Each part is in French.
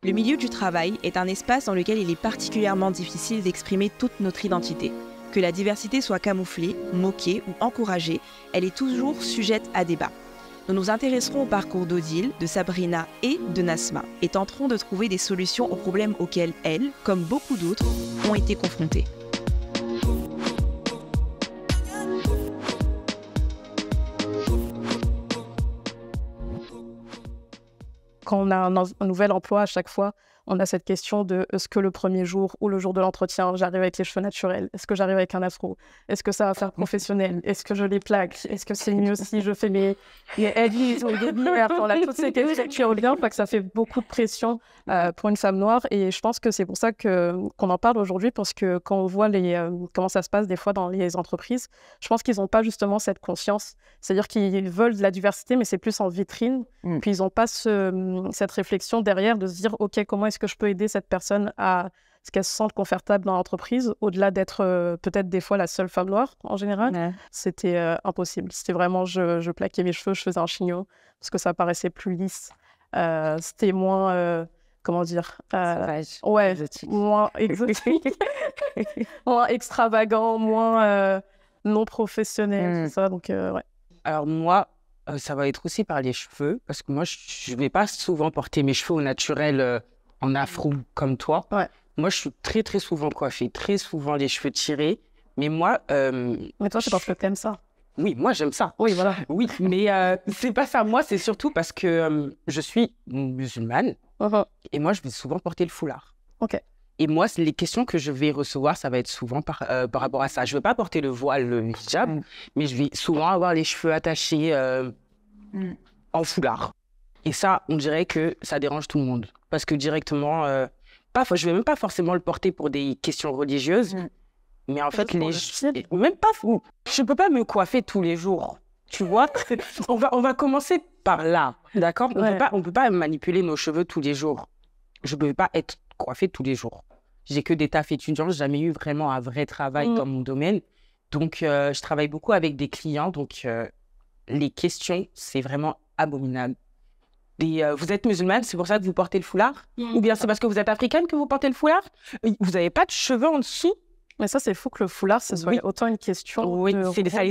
Le milieu du travail est un espace dans lequel il est particulièrement difficile d'exprimer toute notre identité. Que la diversité soit camouflée, moquée ou encouragée, elle est toujours sujette à débat. Nous nous intéresserons au parcours d'Odile, de Sabrina et de Nasma et tenterons de trouver des solutions aux problèmes auxquels elles, comme beaucoup d'autres, ont été confrontées. Quand on a un nouvel emploi, à chaque fois, on a cette question de est-ce que le premier jour ou le jour de l'entretien, j'arrive avec les cheveux naturels? Est-ce que j'arrive avec un afro? Est-ce que ça va faire professionnel? Est-ce que je les plaque? Est-ce que c'est mieux si je fais mes edges ou les lumières? On a toutes ces questions qui reviennent, que ça fait beaucoup de pression pour une femme noire. Et je pense que c'est pour ça qu'on en parle aujourd'hui, parce que quand on voit comment ça se passe des fois dans les entreprises, je pense qu'ils n'ont pas justement cette conscience. C'est-à-dire qu'ils veulent de la diversité, mais c'est plus en vitrine. Puis ils n'ont pas cette réflexion derrière de se dire « Ok, comment est-ce que je peux aider cette personne à ce qu'elle se sente confortable dans l'entreprise ?» Au-delà d'être peut-être des fois la seule femme noire en général, c'était impossible. C'était vraiment, je plaquais mes cheveux, je faisais un chignon parce que ça paraissait plus lisse. C'était moins, comment dire, moins exotique, moins extravagant, moins non professionnel, tout ça. Donc, ouais. Alors moi, ça va être aussi par les cheveux, parce que moi, je ne vais pas souvent porter mes cheveux au naturel en afro comme toi. Ouais. Moi, je suis très, très souvent coiffée, très souvent les cheveux tirés. Mais moi... mais toi, c'est parce que tu aimes ça. Oui, moi, j'aime ça. Oui, voilà. Oui, mais c'est pas ça. Moi, c'est surtout parce que je suis musulmane et moi, je vais souvent porter le foulard. Ok. Et moi, les questions que je vais recevoir, ça va être souvent par rapport à ça. Je ne vais pas porter le voile, le hijab, mais je vais souvent avoir les cheveux attachés en foulard. Et ça, on dirait que ça dérange tout le monde. Parce que directement, je ne vais même pas forcément le porter pour des questions religieuses, mais en fait, même pas fou. Je ne peux pas me coiffer tous les jours. Tu vois, on va commencer par là, d'accord? On peut pas manipuler nos cheveux tous les jours. Je ne peux pas être coiffée tous les jours. J'ai que des tafs étudiants, j'ai jamais eu vraiment un vrai travail dans mon domaine. Donc, je travaille beaucoup avec des clients. Donc, les questions, c'est vraiment abominable. Vous êtes musulmane, c'est pour ça que vous portez le foulard? Ou bien c'est parce que vous êtes africaine que vous portez le foulard? Vous n'avez pas de cheveux en dessous? Mais ça, c'est fou que le foulard, ce soit autant une question. Oui, ça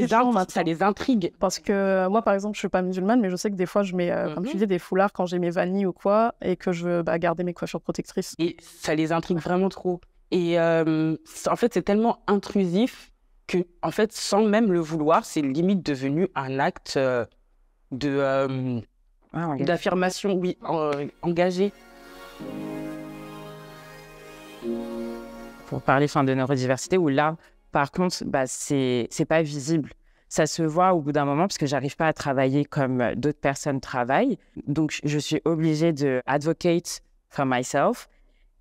les intrigue. Parce que moi, par exemple, je ne suis pas musulmane, mais je sais que des fois, je mets, comme tu dis, des foulards quand j'ai mes vanilles ou quoi, et que je veux garder mes coiffures protectrices. Et ça les intrigue vraiment trop. Et en fait, c'est tellement intrusif que, en fait, sans même le vouloir, c'est limite devenu un acte d'affirmation, oui, engagé. Pour parler de neurodiversité, où là, par contre, c'est pas visible. Ça se voit au bout d'un moment, parce que j'arrive pas à travailler comme d'autres personnes travaillent. Donc, je suis obligée de advocate for myself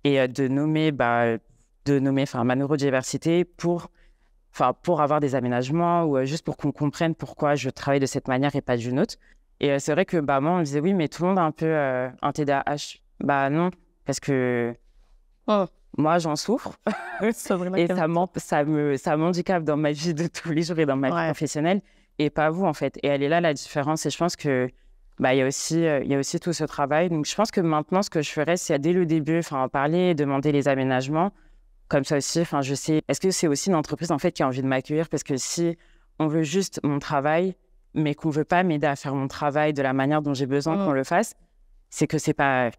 et de nommer ma neurodiversité pour avoir des aménagements ou juste pour qu'on comprenne pourquoi je travaille de cette manière et pas d'une autre. Et c'est vrai que moi, on me disait, oui, mais tout le monde a un peu un TDAH. Non, parce que... moi, j'en souffre et ça m'handicape dans ma vie de tous les jours et dans ma vie professionnelle, et pas vous, en fait. Et elle est là, la différence. Et je pense que il y a aussi tout ce travail. Donc, je pense que maintenant, ce que je ferais, c'est dès le début, en parler, demander les aménagements. Comme ça aussi, je sais, est-ce que c'est aussi une entreprise, en fait, qui a envie de m'accueillir? Parce que si on veut juste mon travail, mais qu'on ne veut pas m'aider à faire mon travail de la manière dont j'ai besoin qu'on le fasse, c'est que je ne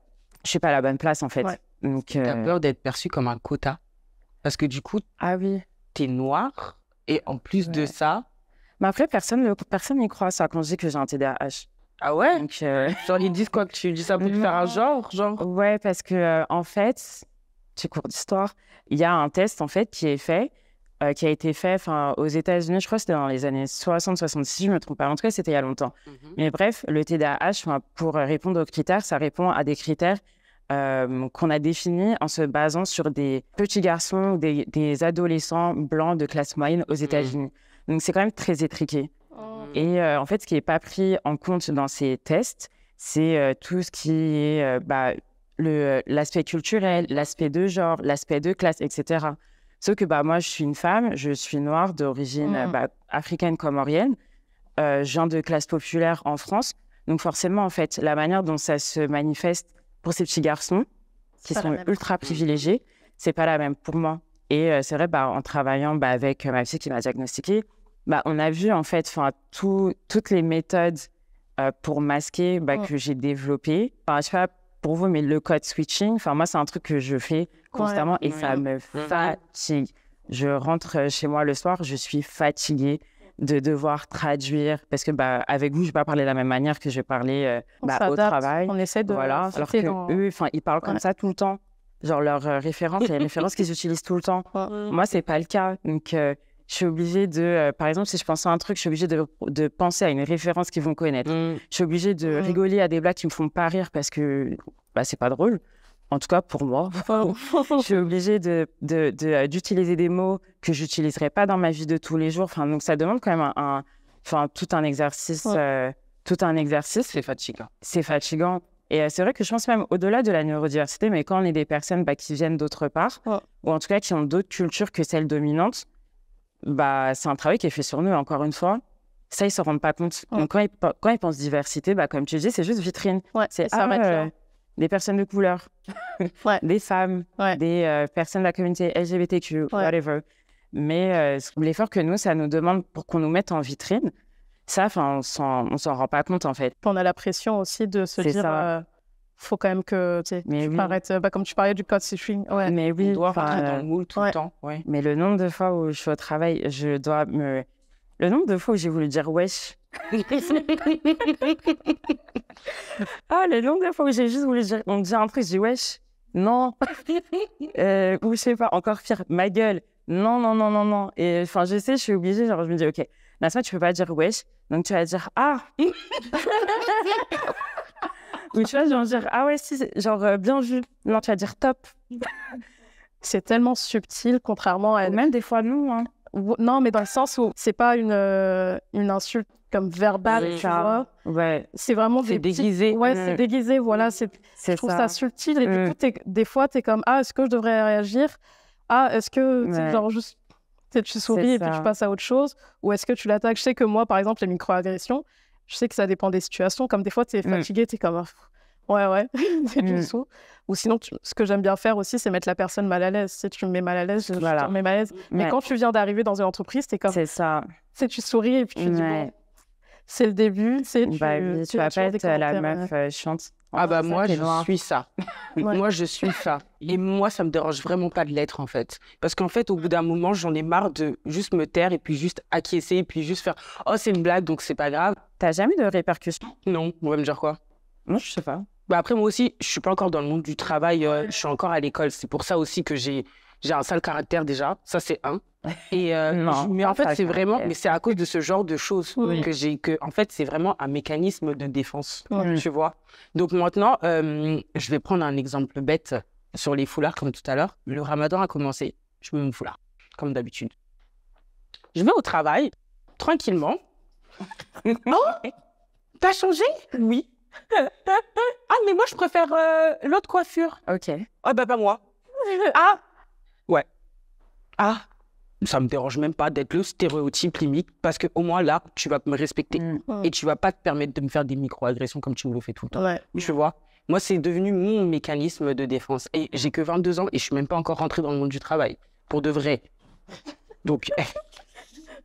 suis pas à la bonne place, en fait. Ouais. Donc, t'as peur d'être perçue comme un quota? Parce que du coup, t'es noire, et en plus de ça... Mais après, personne n'y croit, ça, quand je dis que j'ai un TDAH. Ah ouais? Donc, genre, ils disent quoi? Que tu dis ça pour te faire un genre? Ouais, parce que, en fait, petit cours d'histoire, il y a un test, en fait, qui a été fait aux États-Unis, je crois que c'était dans les années 60-66, si je ne me trompe pas. En tout cas, c'était il y a longtemps. Mais bref, le TDAH, pour répondre aux critères, ça répond à des critères qu'on a définis en se basant sur des petits garçons ou des adolescents blancs de classe moyenne aux États-Unis. Donc, c'est quand même très étriqué. Et en fait, ce qui n'est pas pris en compte dans ces tests, c'est tout ce qui est l'aspect culturel, l'aspect de genre, l'aspect de classe, etc. Sauf que moi, je suis une femme, je suis noire d'origine africaine comorienne, je viens de classe populaire en France. Donc forcément, en fait, la manière dont ça se manifeste pour ces petits garçons, qui pas la sont même. ultra privilégiées, c'est pas la même pour moi. Et c'est vrai, en travaillant avec ma psy qui m'a diagnostiquée, on a vu en fait toutes les méthodes pour masquer que j'ai développées. Enfin, je sais pas pour vous, mais le code switching, moi, c'est un truc que je fais constamment et ça me fatigue. Je rentre chez moi le soir, je suis fatiguée de devoir traduire parce que avec vous, je vais pas parler de la même manière que je vais parler au travail. On essaie de alors que eux, ils parlent comme ça tout le temps. Genre leurs références, il y a des références qu'ils utilisent tout le temps. Moi, c'est pas le cas. Donc, je suis obligée de, par exemple, si je pense à un truc, je suis obligée de penser à une référence qu'ils vont connaître. Je suis obligée de rigoler à des blagues qui me font pas rire parce que c'est pas drôle. En tout cas, pour moi, je suis obligée d'utiliser des mots que j'utiliserais pas dans ma vie de tous les jours. Donc, ça demande quand même tout un exercice. C'est fatigant. C'est fatigant. Et c'est vrai que je pense même au-delà de la neurodiversité, mais quand on est des personnes qui viennent d'autre part, ou en tout cas qui ont d'autres cultures que celles dominantes, c'est un travail qui est fait sur nous, encore une fois. Ça, ils ne se rendent pas compte. Donc, quand ils pensent diversité, comme tu dis, c'est juste vitrine. C'est des personnes de couleur, des femmes, des personnes de la communauté LGBTQ, whatever. Mais l'effort que nous, ça nous demande pour qu'on nous mette en vitrine, ça, on s'en rend pas compte, en fait. On a la pression aussi de se dire, faut quand même que tu arrêtes, comme tu parlais du code switching. Mais oui, on doit rentrer dans le moule tout le temps. Mais le nombre de fois où je suis au travail, le nombre de fois où j'ai voulu dire wesh. Le nombre de fois où j'ai juste voulu dire, on me dit un truc, je dis wesh, non. Ou je sais pas, encore pire, ma gueule, non. Et je sais, je suis obligée, je me dis, ok, Nasma, tu peux pas dire wesh, donc tu vas dire ah. Ou tu vas dire ah ouais, si, bien vu. Non, tu vas dire top. C'est tellement subtil, contrairement à. Même des fois, non. Hein. Non, mais dans le sens où c'est pas une insulte comme verbale, tu vois. Ouais. C'est vraiment c'est déguisé. C'est déguisé, voilà. Je trouve ça subtil. Et du coup, des fois, t'es comme ah, est-ce que je devrais réagir? Ah, est-ce que juste. Tu souris et puis tu passes à autre chose, ou est-ce que tu l'attaques? Je sais que moi, par exemple, les micro-agressions, je sais que ça dépend des situations. Comme des fois, tu es fatigué, tu es comme ouais, c'est du sous. Ou sinon, ce que j'aime bien faire aussi, c'est mettre la personne mal à l'aise. Si tu me mets mal à l'aise, je te mets mal à l'aise. Mais quand tu viens d'arriver dans une entreprise, tu es comme. C'est ça. Tu souris et puis tu dis bon, c'est le début. Tu vas pas être la meuf chiante. Moi, je suis ça. Moi, je suis ça. Et moi, ça me dérange vraiment pas de l'être, en fait. Parce qu'en fait, au bout d'un moment, j'en ai marre de juste me taire et puis juste acquiescer et puis juste faire « Oh, c'est une blague, donc c'est pas grave. » T'as jamais de répercussions? Non, on va me dire quoi? Non, je sais pas. Après, moi aussi, je suis pas encore dans le monde du travail. Je suis encore à l'école. C'est pour ça aussi que j'ai un sale caractère déjà. Ça, c'est un. Et mais en fait, c'est vraiment, mais c'est à cause de ce genre de choses que en fait, c'est vraiment un mécanisme de défense, tu vois. Donc maintenant, je vais prendre un exemple bête sur les foulards, comme tout à l'heure. Le Ramadan a commencé, je mets mon foulard, comme d'habitude. Je vais au travail, tranquillement. Oh, t'as changé? Oui. Ah, mais moi, je préfère l'autre coiffure. Ok. Ah, pas moi. Ah, ouais. Ah. Ça me dérange même pas d'être le stéréotype limite, parce qu'au moins là, tu vas me respecter et tu vas pas te permettre de me faire des micro-agressions comme tu me le fais tout le temps. Tu vois? Moi, c'est devenu mon mécanisme de défense. Et j'ai que 22 ans et je suis même pas encore rentré dans le monde du travail. Pour de vrai. Donc,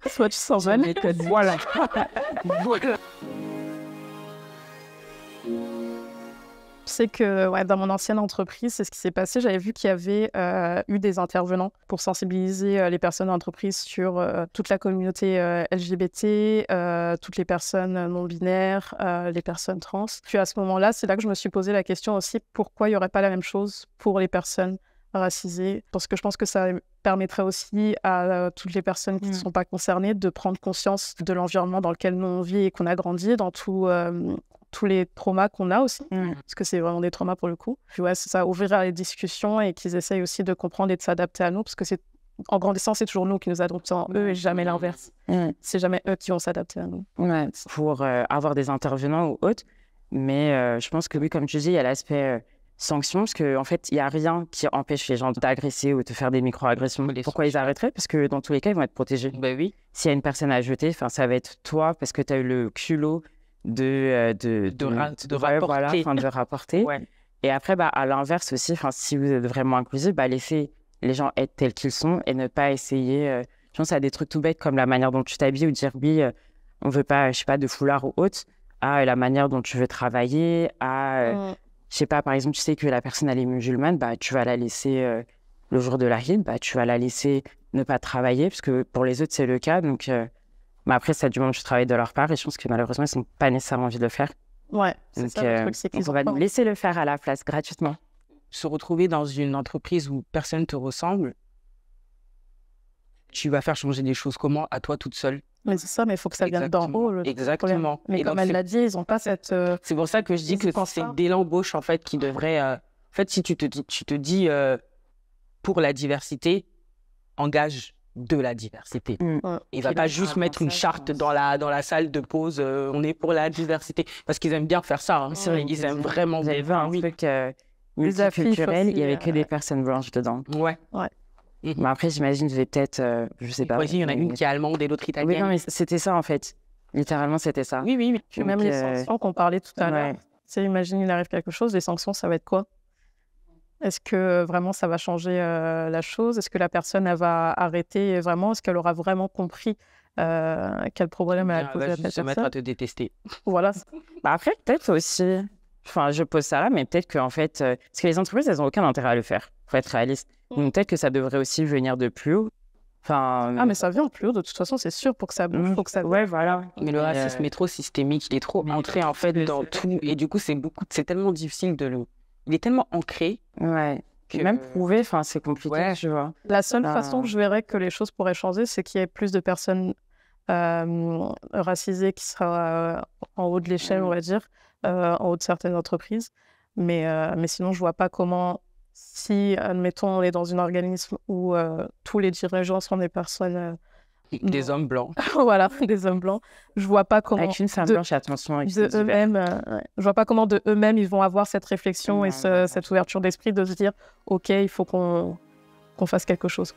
soit tu s'en vas. Voilà. Voilà. Je sais que dans mon ancienne entreprise, c'est ce qui s'est passé. J'avais vu qu'il y avait eu des intervenants pour sensibiliser les personnes de l'entreprise sur toute la communauté LGBT, toutes les personnes non-binaires, les personnes trans. Puis à ce moment-là, c'est là que je me suis posé la question aussi, pourquoi il n'y aurait pas la même chose pour les personnes racisées? Parce que je pense que ça permettrait aussi à toutes les personnes qui ne sont pas concernées de prendre conscience de l'environnement dans lequel nous on vit et qu'on a grandi, dans tous les traumas qu'on a aussi, parce que c'est vraiment des traumas pour le coup. Puis c'est ça, ouvrir les discussions et qu'ils essayent aussi de comprendre et de s'adapter à nous, parce que en grandissant, c'est toujours nous qui nous adaptons à eux et jamais l'inverse. C'est jamais eux qui vont s'adapter à nous. Pour avoir des intervenants ou autres, mais je pense que oui, comme tu dis, il y a l'aspect sanction, parce qu'en fait, il n'y a rien qui empêche les gens d'agresser ou de faire des micro-agressions. Pourquoi ils arrêteraient? Parce que dans tous les cas, ils vont être protégés. Ben oui. S'il y a une personne à jeter, ça va être toi, parce que tu as eu le culot de rapporter. Ouais. Et après, à l'inverse aussi, si vous êtes vraiment inclusif, laissez les gens être tels qu'ils sont et ne pas essayer. Je pense à des trucs tout bêtes comme la manière dont tu t'habilles ou dire oui, on veut pas, je sais pas, de foulard ou autre, à la manière dont tu veux travailler, à, je sais pas, par exemple, tu sais que la personne elle est musulmane, tu vas la laisser le jour de la l'Aïd, tu vas la laisser ne pas travailler parce que pour les autres c'est le cas. Donc, mais après, ça du moment que tu travailles de leur part et je pense que malheureusement ils n'ont pas nécessairement envie de le faire. Ouais, c'est donc, ça le truc, c'est qu'ils on va nous laisser le faire à la place gratuitement. Se retrouver dans une entreprise où personne ne te ressemble, tu vas faire changer des choses comment à toi toute seule? Mais c'est ça, mais il faut que ça vienne d'en haut. Exactement. Mais comme elle l'a dit, ils n'ont pas cette... C'est pour ça que je dis que c'est dès l'embauche, en fait, qui devrait... En fait, si tu te dis pour la diversité, engage de la diversité. Il ne va pas juste mettre une charte dans la salle de pause, on est pour la diversité. Parce qu'ils aiment bien faire ça. Hein. C'est vrai, ils aiment vraiment... Vous avez vu un truc multiculturel, il n'y avait que des personnes blanches dedans. Ouais. Mais après, j'imagine, vous avez peut-être, je sais pas. Il y en a une qui est allemande et l'autre italienne. Oui, non, mais c'était ça, en fait. Littéralement, c'était ça. Oui. Puis même les sanctions qu'on parlait tout à l'heure. Imagine, il arrive quelque chose, les sanctions, ça va être quoi? Est-ce que vraiment ça va changer la chose? Est-ce que la personne, elle va arrêter vraiment? Est-ce qu'elle aura vraiment compris quel problème elle a posé à cette personne? Se mettre à te détester. Voilà. Après, peut-être aussi... je pose ça là, mais peut-être qu'en fait... parce que les entreprises, elles n'ont aucun intérêt à le faire. Il faut être réaliste. Donc peut-être que ça devrait aussi venir de plus haut. mais ça vient de plus haut, de toute façon, c'est sûr, pour que ça bouge, faut que ça... Ouais, voilà. Mais le racisme est trop systémique, il est trop entré en fait dans tout. Et du coup, c'est tellement difficile de le... Il est tellement ancré. Ouais. Que... Même prouver, c'est compliqué, tu vois. La seule façon que je verrais que les choses pourraient changer, c'est qu'il y ait plus de personnes racisées qui seraient en haut de l'échelle, on va dire, en haut de certaines entreprises. Mais sinon, je vois pas comment... Si, admettons, on est dans un organisme où tous les dirigeants sont des personnes... des hommes blancs. Voilà, des hommes blancs. Je vois pas comment... Avec une femme blanche, attention. De eux-mêmes, je vois pas comment de eux-mêmes, ils vont avoir cette réflexion et cette ouverture d'esprit de se dire « Ok, il faut qu'on fasse quelque chose ».